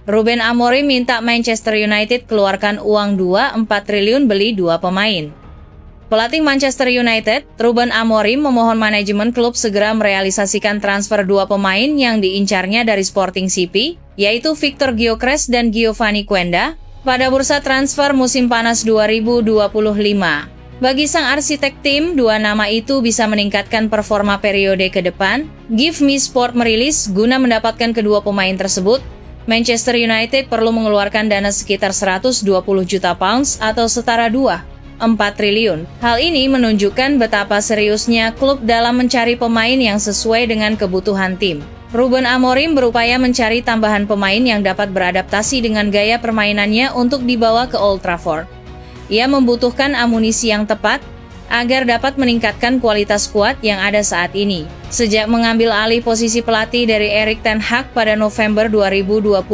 Ruben Amorim minta Manchester United keluarkan uang 2,4 triliun beli 2 pemain. Pelatih Manchester United, Ruben Amorim memohon manajemen klub segera merealisasikan transfer 2 pemain yang diincarnya dari Sporting CP, yaitu Victor Gyökeres dan Giovanni Quenda, pada bursa transfer musim panas 2025. Bagi sang arsitek tim, 2 nama itu bisa meningkatkan performa periode ke depan. Give Me Sport merilis, guna mendapatkan kedua pemain tersebut, Manchester United perlu mengeluarkan dana sekitar 120 juta pounds atau setara 2,4 triliun. Hal ini menunjukkan betapa seriusnya klub dalam mencari pemain yang sesuai dengan kebutuhan tim. Ruben Amorim berupaya mencari tambahan pemain yang dapat beradaptasi dengan gaya permainannya untuk dibawa ke Old Trafford. Ia membutuhkan amunisi yang tepat agar dapat meningkatkan kualitas skuad yang ada saat ini. Sejak mengambil alih posisi pelatih dari Erik ten Hag pada November 2024,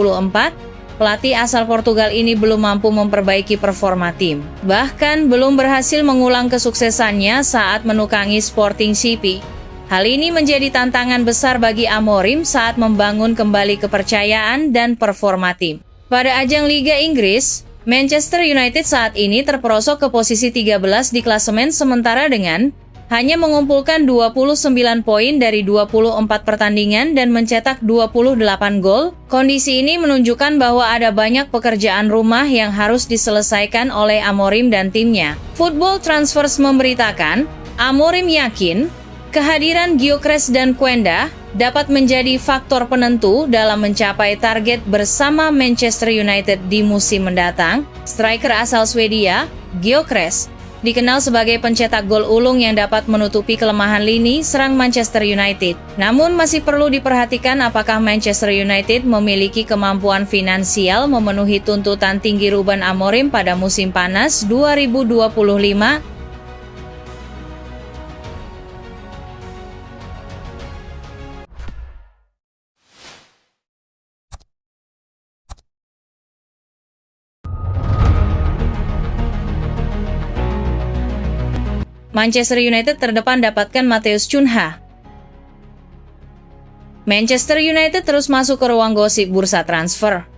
pelatih asal Portugal ini belum mampu memperbaiki performa tim. Bahkan belum berhasil mengulang kesuksesannya saat menukangi Sporting CP. Hal ini menjadi tantangan besar bagi Amorim saat membangun kembali kepercayaan dan performa tim. Pada ajang Liga Inggris, Manchester United saat ini terperosok ke posisi 13 di klasemen sementara dengan hanya mengumpulkan 29 poin dari 24 pertandingan dan mencetak 28 gol. Kondisi ini menunjukkan bahwa ada banyak pekerjaan rumah yang harus diselesaikan oleh Amorim dan timnya. Football Transfers memberitakan, Amorim yakin kehadiran Gyökeres dan Quenda dapat menjadi faktor penentu dalam mencapai target bersama Manchester United di musim mendatang. Striker asal Swedia, Gyökeres, dikenal sebagai pencetak gol ulung yang dapat menutupi kelemahan lini serang Manchester United. Namun masih perlu diperhatikan apakah Manchester United memiliki kemampuan finansial memenuhi tuntutan tinggi Ruben Amorim pada musim panas 2025. Manchester United terdepan dapatkan Matheus Cunha. Manchester United terus masuk ke ruang gosip bursa transfer.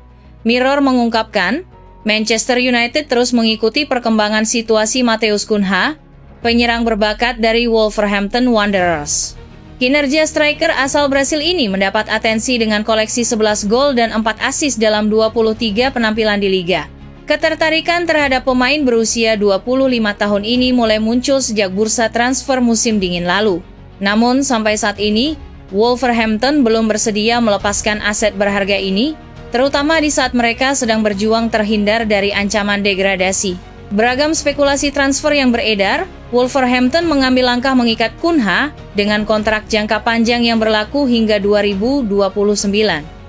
Mirror mengungkapkan, Manchester United terus mengikuti perkembangan situasi Matheus Cunha, penyerang berbakat dari Wolverhampton Wanderers. Kinerja striker asal Brasil ini mendapat atensi dengan koleksi 11 gol dan 4 assist dalam 23 penampilan di liga. Ketertarikan terhadap pemain berusia 25 tahun ini mulai muncul sejak bursa transfer musim dingin lalu. Namun sampai saat ini, Wolverhampton belum bersedia melepaskan aset berharga ini, terutama di saat mereka sedang berjuang terhindar dari ancaman degradasi. Beragam spekulasi transfer yang beredar, Wolverhampton mengambil langkah mengikat Cunha dengan kontrak jangka panjang yang berlaku hingga 2029.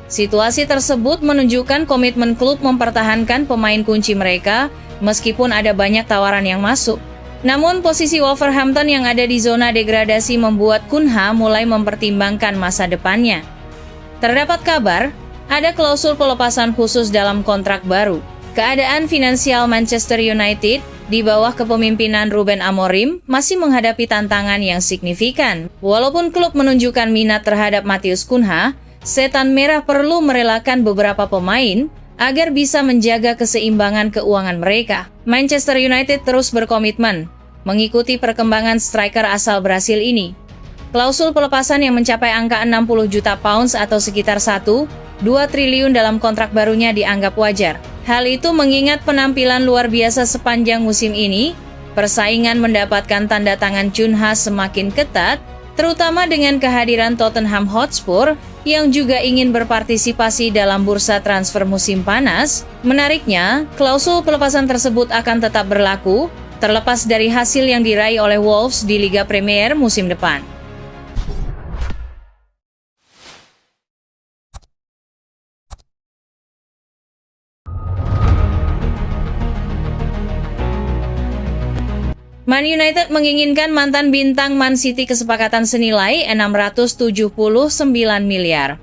Situasi tersebut menunjukkan komitmen klub mempertahankan pemain kunci mereka, meskipun ada banyak tawaran yang masuk. Namun posisi Wolverhampton yang ada di zona degradasi membuat Cunha mulai mempertimbangkan masa depannya. Terdapat kabar, ada klausul pelepasan khusus dalam kontrak baru. Keadaan finansial Manchester United di bawah kepemimpinan Ruben Amorim masih menghadapi tantangan yang signifikan. Walaupun klub menunjukkan minat terhadap Matheus Cunha, Setan Merah perlu merelakan beberapa pemain agar bisa menjaga keseimbangan keuangan mereka. Manchester United terus berkomitmen mengikuti perkembangan striker asal Brasil ini. Klausul pelepasan yang mencapai angka 60 juta pounds atau sekitar 1,2 triliun dalam kontrak barunya dianggap wajar. Hal itu mengingat penampilan luar biasa sepanjang musim ini, persaingan mendapatkan tanda tangan Cunha semakin ketat, terutama dengan kehadiran Tottenham Hotspur yang juga ingin berpartisipasi dalam bursa transfer musim panas. Menariknya, klausul pelepasan tersebut akan tetap berlaku, terlepas dari hasil yang diraih oleh Wolves di Liga Premier musim depan. Man United menginginkan mantan bintang Man City kesepakatan senilai 679 miliar.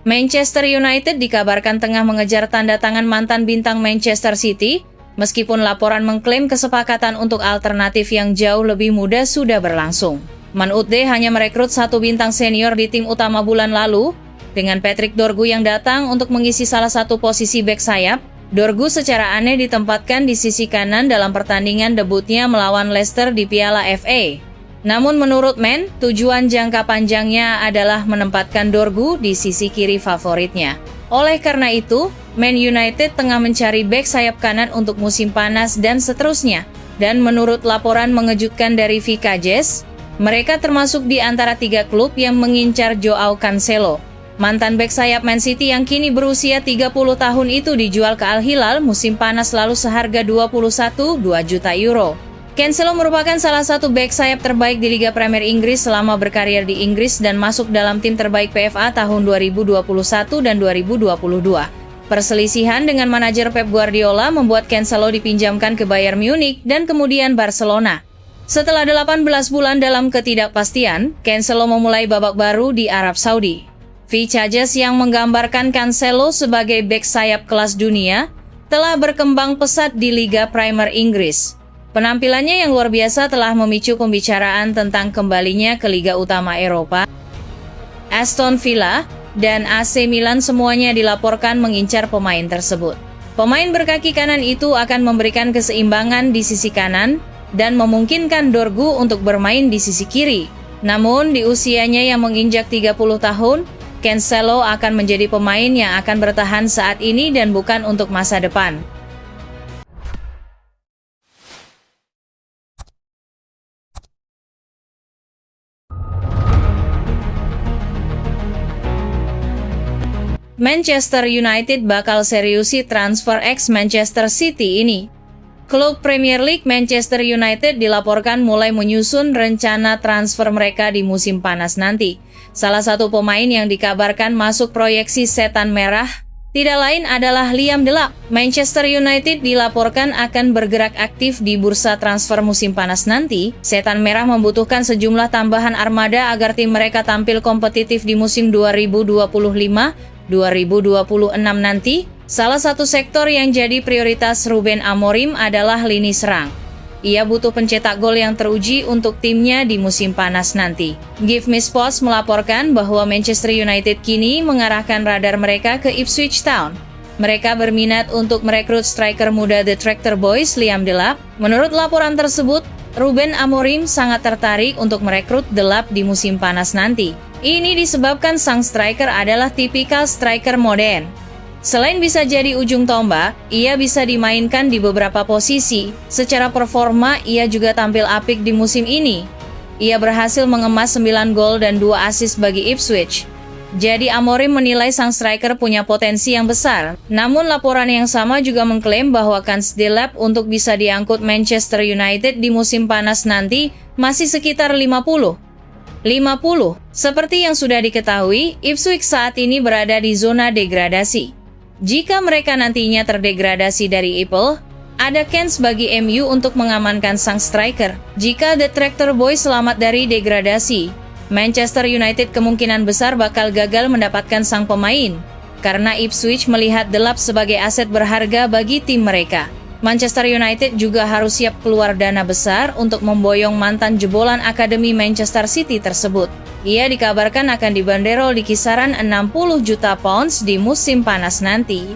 Manchester United dikabarkan tengah mengejar tanda tangan mantan bintang Manchester City, meskipun laporan mengklaim kesepakatan untuk alternatif yang jauh lebih mudah sudah berlangsung. Man Utd hanya merekrut 1 bintang senior di tim utama bulan lalu, Dengan Patrick Dorgu yang datang untuk mengisi salah satu posisi bek sayap, Dorgu secara aneh ditempatkan di sisi kanan dalam pertandingan debutnya melawan Leicester di Piala FA. Namun menurut Man, tujuan jangka panjangnya adalah menempatkan Dorgu di sisi kiri favoritnya. Oleh karena itu, Man United tengah mencari bek sayap kanan untuk musim panas dan seterusnya. Dan menurut laporan mengejutkan dari Vika Jazz, mereka termasuk di antara 3 klub yang mengincar Joao Cancelo. Mantan bek sayap Man City yang kini berusia 30 tahun itu dijual ke Al Hilal musim panas lalu seharga 21,2 juta euro. Cancelo merupakan salah satu bek sayap terbaik di Liga Premier Inggris selama berkarir di Inggris dan masuk dalam tim terbaik PFA tahun 2021 dan 2022. Perselisihan dengan manajer Pep Guardiola membuat Cancelo dipinjamkan ke Bayern Munich dan kemudian Barcelona. Setelah 18 bulan dalam ketidakpastian, Cancelo memulai babak baru di Arab Saudi. Vika Jazz yang menggambarkan Cancelo sebagai bek sayap kelas dunia telah berkembang pesat di Liga Premier Inggris. Penampilannya yang luar biasa telah memicu pembicaraan tentang kembalinya ke Liga Utama Eropa. Aston Villa dan AC Milan semuanya dilaporkan mengincar pemain tersebut. Pemain berkaki kanan itu akan memberikan keseimbangan di sisi kanan dan memungkinkan Dorgu untuk bermain di sisi kiri. Namun di usianya yang menginjak 30 tahun, Cancelo akan menjadi pemain yang akan bertahan saat ini dan bukan untuk masa depan. Manchester United bakal seriusi transfer ex-Manchester City ini. Klub Premier League Manchester United dilaporkan mulai menyusun rencana transfer mereka di musim panas nanti. Salah satu pemain yang dikabarkan masuk proyeksi setan merah tidak lain adalah Liam Delap. Manchester United dilaporkan akan bergerak aktif di bursa transfer musim panas nanti. Setan merah membutuhkan sejumlah tambahan armada agar tim mereka tampil kompetitif di musim 2025-2026 nanti. Salah satu sektor yang jadi prioritas Ruben Amorim adalah lini serang. Ia butuh pencetak gol yang teruji untuk timnya di musim panas nanti. Give Me Sports melaporkan bahwa Manchester United kini mengarahkan radar mereka ke Ipswich Town. Mereka berminat untuk merekrut striker muda The Tractor Boys Liam Delap. Menurut laporan tersebut, Ruben Amorim sangat tertarik untuk merekrut Delap di musim panas nanti. Ini disebabkan sang striker adalah tipikal striker modern. Selain bisa jadi ujung tombak, ia bisa dimainkan di beberapa posisi. Secara performa, ia juga tampil apik di musim ini. Ia berhasil mengemas 9 gol dan 2 assist bagi Ipswich. Jadi Amorim menilai sang striker punya potensi yang besar. Namun laporan yang sama juga mengklaim bahwa kans Delap untuk bisa diangkut Manchester United di musim panas nanti masih sekitar 50. Seperti yang sudah diketahui, Ipswich saat ini berada di zona degradasi. Jika mereka nantinya terdegradasi dari Apple, ada kans bagi MU untuk mengamankan sang striker. Jika The Tractor Boys selamat dari degradasi, Manchester United kemungkinan besar bakal gagal mendapatkan sang pemain, karena Ipswich melihat Delap sebagai aset berharga bagi tim mereka. Manchester United juga harus siap keluar dana besar untuk memboyong mantan jebolan akademi Manchester City tersebut. Ia dikabarkan akan dibanderol di kisaran 60 juta pounds di musim panas nanti.